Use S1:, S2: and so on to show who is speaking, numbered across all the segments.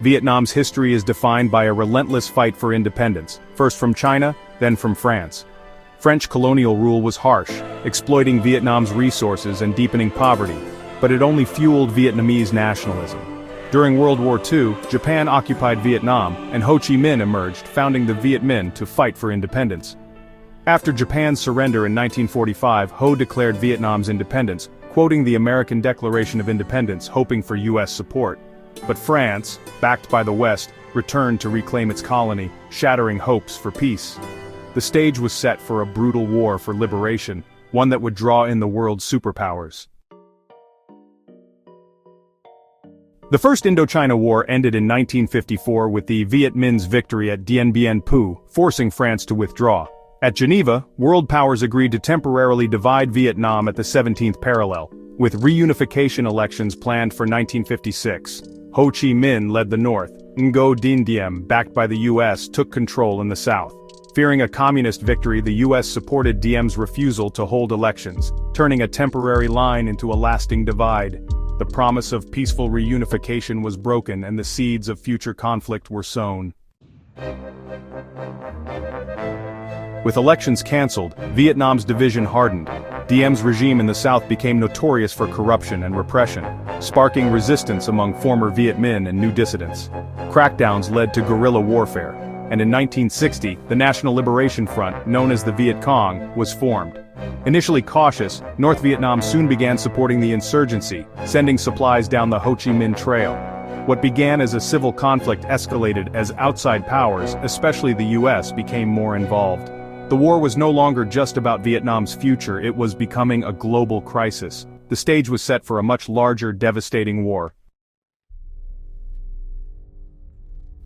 S1: Vietnam's history is defined by a relentless fight for independence, first from China, then from France. French colonial rule was harsh, exploiting Vietnam's resources and deepening poverty, but it only fueled Vietnamese nationalism. During World War II, Japan occupied Vietnam, and Ho Chi Minh emerged, founding the Viet Minh to fight for independence. After Japan's surrender in 1945, Ho declared Vietnam's independence, quoting the American Declaration of Independence, hoping for U.S. support. But France, backed by the West, returned to reclaim its colony, shattering hopes for peace. The stage was set for a brutal war for liberation, one that would draw in the world's superpowers. The First Indochina War ended in 1954 with the Viet Minh's victory at Dien Bien Phu, forcing France to withdraw. At Geneva, world powers agreed to temporarily divide Vietnam at the 17th parallel, with reunification elections planned for 1956. Ho Chi Minh led the North. Ngo Dinh Diem, backed by the U.S., took control in the South. Fearing a communist victory, the U.S. supported Diem's refusal to hold elections, turning a temporary line into a lasting divide. The promise of peaceful reunification was broken and the seeds of future conflict were sown. With elections cancelled, Vietnam's division hardened. Diem's regime in the South became notorious for corruption and repression, sparking resistance among former Viet Minh and new dissidents. Crackdowns led to guerrilla warfare, and in 1960, the National Liberation Front, known as the Viet Cong, was formed. Initially cautious, North Vietnam soon began supporting the insurgency, sending supplies down the Ho Chi Minh Trail. What began as a civil conflict escalated as outside powers, especially the U.S., became more involved. The war was no longer just about Vietnam's future, it was becoming a global crisis. The stage was set for a much larger, devastating war.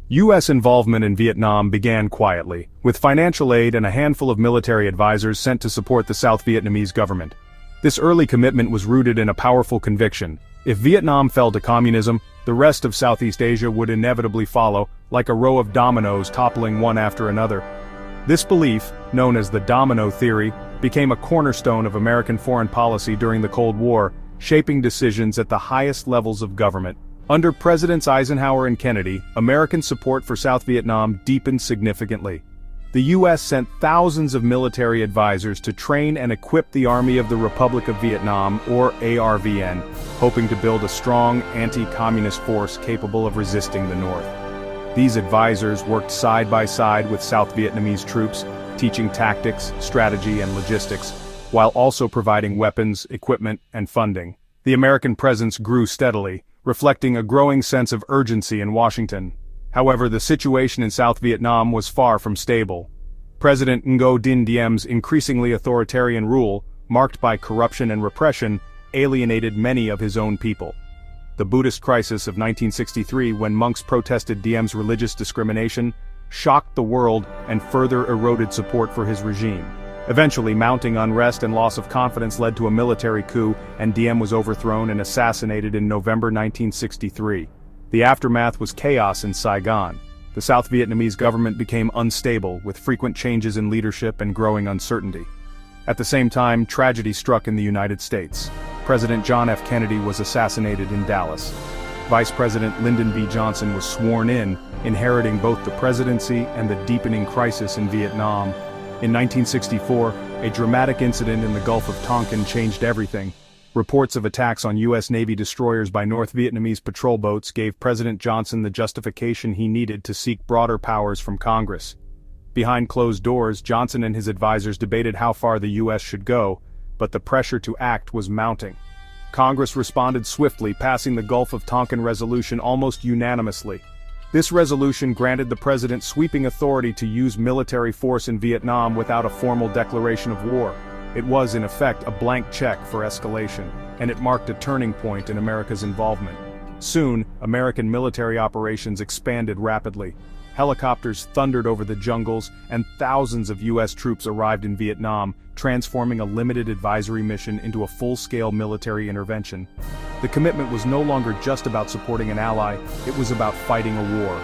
S1: U.S. involvement in Vietnam began quietly, with financial aid and a handful of military advisors sent to support the South Vietnamese government. This early commitment was rooted in a powerful conviction: if Vietnam fell to communism, the rest of Southeast Asia would inevitably follow, like a row of dominoes toppling one after another. This belief, known as the domino theory, became a cornerstone of American foreign policy during the Cold War, shaping decisions at the highest levels of government. Under Presidents Eisenhower and Kennedy, American support for South Vietnam deepened significantly. The U.S. sent thousands of military advisors to train and equip the Army of the Republic of Vietnam, or ARVN, hoping to build a strong anti-communist force capable of resisting the North. These advisors worked side by side with South Vietnamese troops, teaching tactics, strategy, and logistics, while also providing weapons, equipment, and funding. The American presence grew steadily, reflecting a growing sense of urgency in Washington. However, the situation in South Vietnam was far from stable. President Ngo Dinh Diem's increasingly authoritarian rule, marked by corruption and repression, alienated many of his own people. The Buddhist crisis of 1963, when monks protested Diem's religious discrimination, shocked the world and further eroded support for his regime. Eventually, mounting unrest and loss of confidence led to a military coup, and Diem was overthrown and assassinated in November 1963. The aftermath was chaos in Saigon. The South Vietnamese government became unstable, with frequent changes in leadership and growing uncertainty. At the same time, tragedy struck in the United States. President John F. Kennedy was assassinated in Dallas. Vice President Lyndon B. Johnson was sworn in, inheriting both the presidency and the deepening crisis in Vietnam. In 1964, a dramatic incident in the Gulf of Tonkin changed everything. Reports of attacks on U.S. Navy destroyers by North Vietnamese patrol boats gave President Johnson the justification he needed to seek broader powers from Congress. Behind closed doors, Johnson and his advisors debated how far the U.S. should go, but the pressure to act was mounting. Congress responded swiftly, passing the Gulf of Tonkin Resolution almost unanimously. This resolution granted the president sweeping authority to use military force in Vietnam without a formal declaration of war. It was, in effect, a blank check for escalation, and it marked a turning point in America's involvement. Soon, American military operations expanded rapidly. Helicopters thundered over the jungles, and thousands of U.S. troops arrived in Vietnam, transforming a limited advisory mission into a full-scale military intervention. The commitment was no longer just about supporting an ally, it was about fighting a war.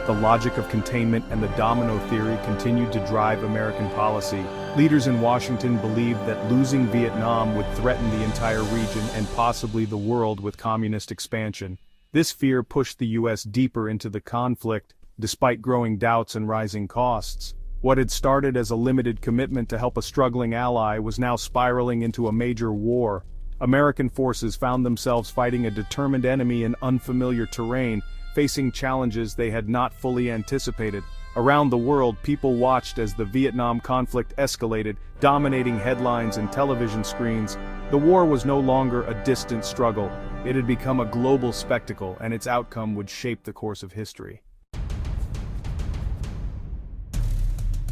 S1: The logic of containment and the domino theory continued to drive American policy. Leaders in Washington believed that losing Vietnam would threaten the entire region and possibly the world with communist expansion. This fear pushed the US deeper into the conflict, despite growing doubts and rising costs. What had started as a limited commitment to help a struggling ally was now spiraling into a major war. American forces found themselves fighting a determined enemy in unfamiliar terrain, facing challenges they had not fully anticipated. Around the world, people watched as the Vietnam conflict escalated, dominating headlines and television screens. The war was no longer a distant struggle. It had become a global spectacle, and its outcome would shape the course of history.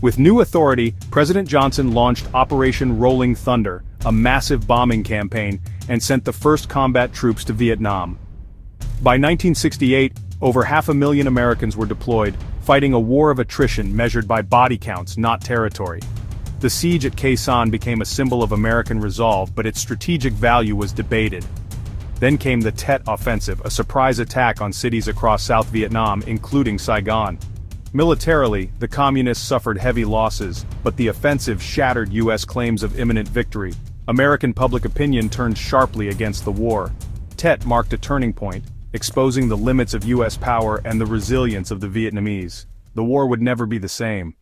S1: With new authority, President Johnson launched Operation Rolling Thunder, a massive bombing campaign, and sent the first combat troops to Vietnam. By 1968, over 500,000 Americans were deployed, fighting a war of attrition measured by body counts, not territory. The siege at Khe Sanh became a symbol of American resolve, but its strategic value was debated. Then came the Tet Offensive, a surprise attack on cities across South Vietnam, including Saigon. Militarily, the Communists suffered heavy losses, but the offensive shattered U.S. claims of imminent victory. American public opinion turned sharply against the war. Tet marked a turning point, exposing the limits of U.S. power and the resilience of the Vietnamese. The war would never be the same.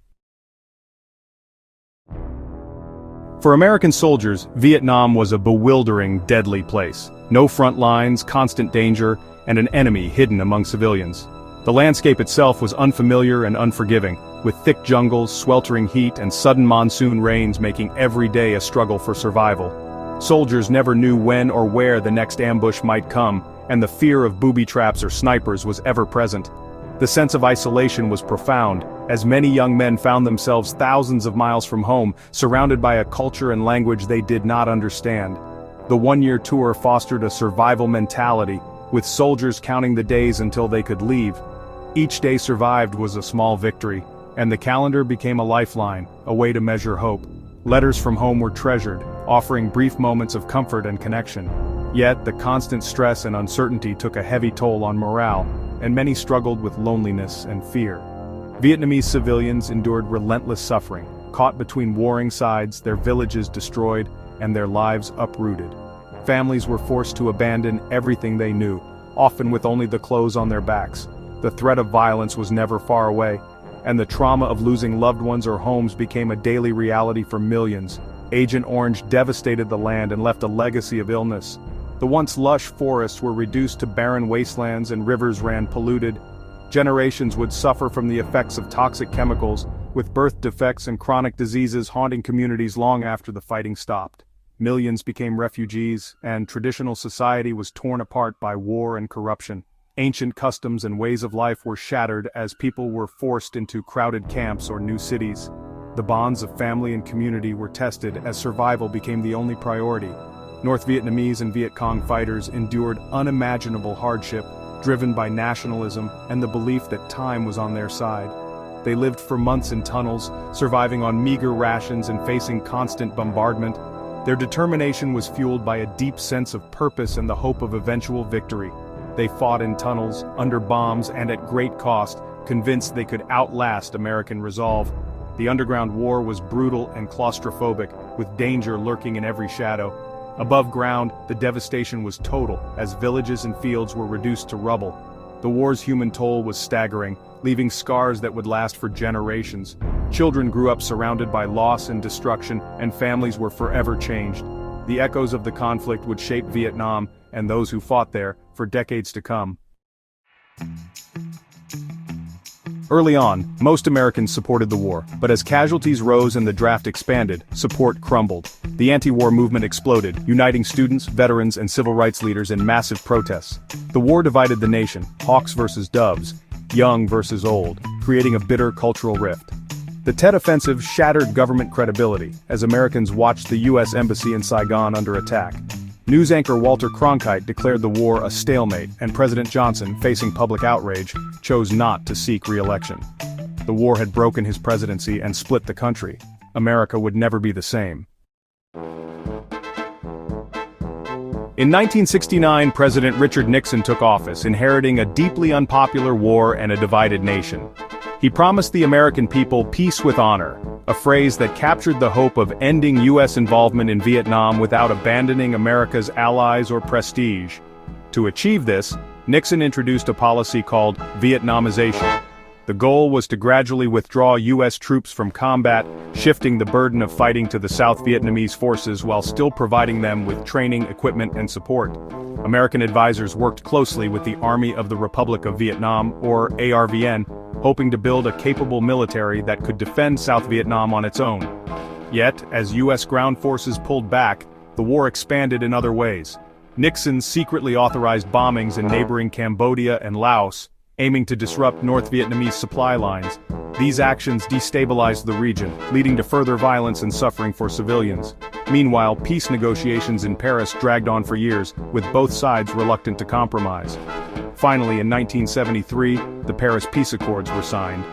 S1: For American soldiers, Vietnam was a bewildering, deadly place. No front lines, constant danger, and an enemy hidden among civilians. The landscape itself was unfamiliar and unforgiving, with thick jungles, sweltering heat, and sudden monsoon rains making every day a struggle for survival. Soldiers never knew when or where the next ambush might come, and the fear of booby traps or snipers was ever present. The sense of isolation was profound, as many young men found themselves thousands of miles from home, surrounded by a culture and language they did not understand. The one-year tour fostered a survival mentality, with soldiers counting the days until they could leave. Each day survived was a small victory, and the calendar became a lifeline, a way to measure hope. Letters from home were treasured, offering brief moments of comfort and connection. Yet, the constant stress and uncertainty took a heavy toll on morale, and many struggled with loneliness and fear. Vietnamese civilians endured relentless suffering, caught between warring sides, their villages destroyed, and their lives uprooted. Families were forced to abandon everything they knew, often with only the clothes on their backs. The threat of violence was never far away, and the trauma of losing loved ones or homes became a daily reality for millions. Agent Orange devastated the land and left a legacy of illness. The once lush forests were reduced to barren wastelands and rivers ran polluted. Generations would suffer from the effects of toxic chemicals, with birth defects and chronic diseases haunting communities long after the fighting stopped. Millions became refugees, and traditional society was torn apart by war and corruption. Ancient customs and ways of life were shattered as people were forced into crowded camps or new cities. The bonds of family and community were tested as survival became the only priority. North Vietnamese and Viet Cong fighters endured unimaginable hardship, driven by nationalism and the belief that time was on their side. They lived for months in tunnels, surviving on meager rations and facing constant bombardment. Their determination was fueled by a deep sense of purpose and the hope of eventual victory. They fought in tunnels, under bombs, and at great cost, convinced they could outlast American resolve. The underground war was brutal and claustrophobic, with danger lurking in every shadow. Above ground, the devastation was total, as villages and fields were reduced to rubble. The war's human toll was staggering, leaving scars that would last for generations. Children grew up surrounded by loss and destruction, and families were forever changed. The echoes of the conflict would shape Vietnam, and those who fought there, for decades to come. Early on, most Americans supported the war, but as casualties rose and the draft expanded, support crumbled. The anti-war movement exploded, uniting students, veterans, and civil rights leaders in massive protests. The war divided the nation, hawks versus doves, young versus old, creating a bitter cultural rift. The Tet Offensive shattered government credibility, as Americans watched the U.S. Embassy in Saigon under attack. News anchor Walter Cronkite declared the war a stalemate, and President Johnson, facing public outrage, chose not to seek re-election. The war had broken his presidency and split the country. America would never be the same. In 1969, President Richard Nixon took office, inheriting a deeply unpopular war and a divided nation. He promised the American people peace with honor, a phrase that captured the hope of ending U.S. involvement in Vietnam without abandoning America's allies or prestige. To achieve this, Nixon introduced a policy called Vietnamization. The goal was to gradually withdraw U.S. troops from combat, shifting the burden of fighting to the South Vietnamese forces while still providing them with training, equipment, and support. American advisors worked closely with the Army of the Republic of Vietnam, or ARVN, hoping to build a capable military that could defend South Vietnam on its own. Yet, as U.S. ground forces pulled back, the war expanded in other ways. Nixon secretly authorized bombings in neighboring Cambodia and Laos, aiming to disrupt North Vietnamese supply lines. These actions destabilized the region, leading to further violence and suffering for civilians. Meanwhile, peace negotiations in Paris dragged on for years, with both sides reluctant to compromise. Finally, in 1973, the Paris Peace Accords were signed.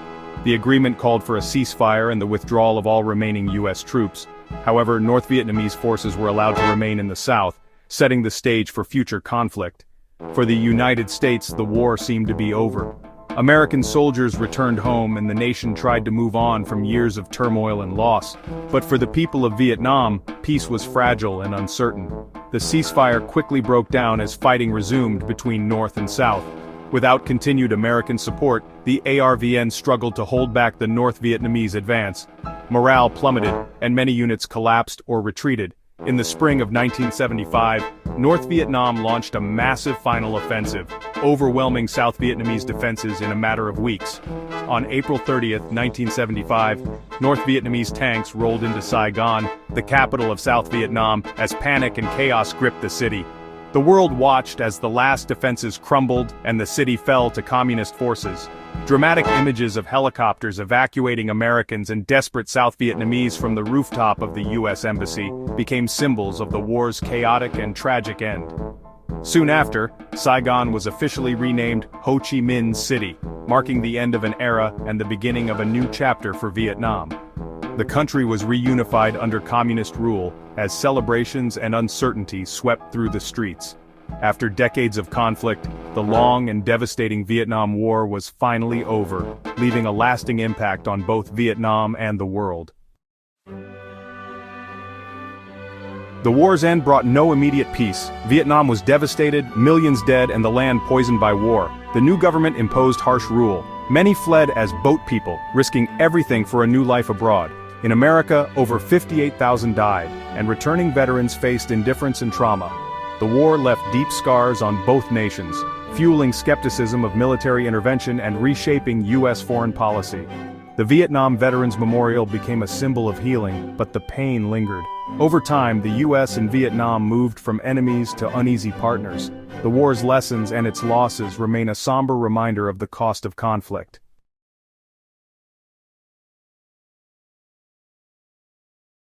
S1: The agreement called for a ceasefire and the withdrawal of all remaining U.S. troops. However, North Vietnamese forces were allowed to remain in the south, setting the stage for future conflict. For the United States, the war seemed to be over. American soldiers returned home and the nation tried to move on from years of turmoil and loss. But for the people of Vietnam, peace was fragile and uncertain. The ceasefire quickly broke down as fighting resumed between North and South. Without continued American support, the ARVN struggled to hold back the North Vietnamese advance. Morale plummeted, and many units collapsed or retreated. In the spring of 1975, North Vietnam launched a massive final offensive, overwhelming South Vietnamese defenses in a matter of weeks. On April 30, 1975, North Vietnamese tanks rolled into Saigon, the capital of South Vietnam, as panic and chaos gripped the city. The world watched as the last defenses crumbled and the city fell to communist forces. Dramatic images of helicopters evacuating Americans and desperate South Vietnamese from the rooftop of the U.S. Embassy became symbols of the war's chaotic and tragic end. Soon after, Saigon was officially renamed Ho Chi Minh City, marking the end of an era and the beginning of a new chapter for Vietnam. The country was reunified under communist rule, as celebrations and uncertainty swept through the streets. After decades of conflict, the long and devastating Vietnam War was finally over, leaving a lasting impact on both Vietnam and the world. The war's end brought no immediate peace. Vietnam was devastated, millions dead, and the land poisoned by war. The new government imposed harsh rule. Many fled as boat people, risking everything for a new life abroad. In America, over 58,000 died, and returning veterans faced indifference and trauma. The war left deep scars on both nations, fueling skepticism of military intervention and reshaping U.S. foreign policy. The Vietnam Veterans Memorial became a symbol of healing, but the pain lingered. Over time, the U.S. and Vietnam moved from enemies to uneasy partners. The war's lessons and its losses remain a somber reminder of the cost of conflict.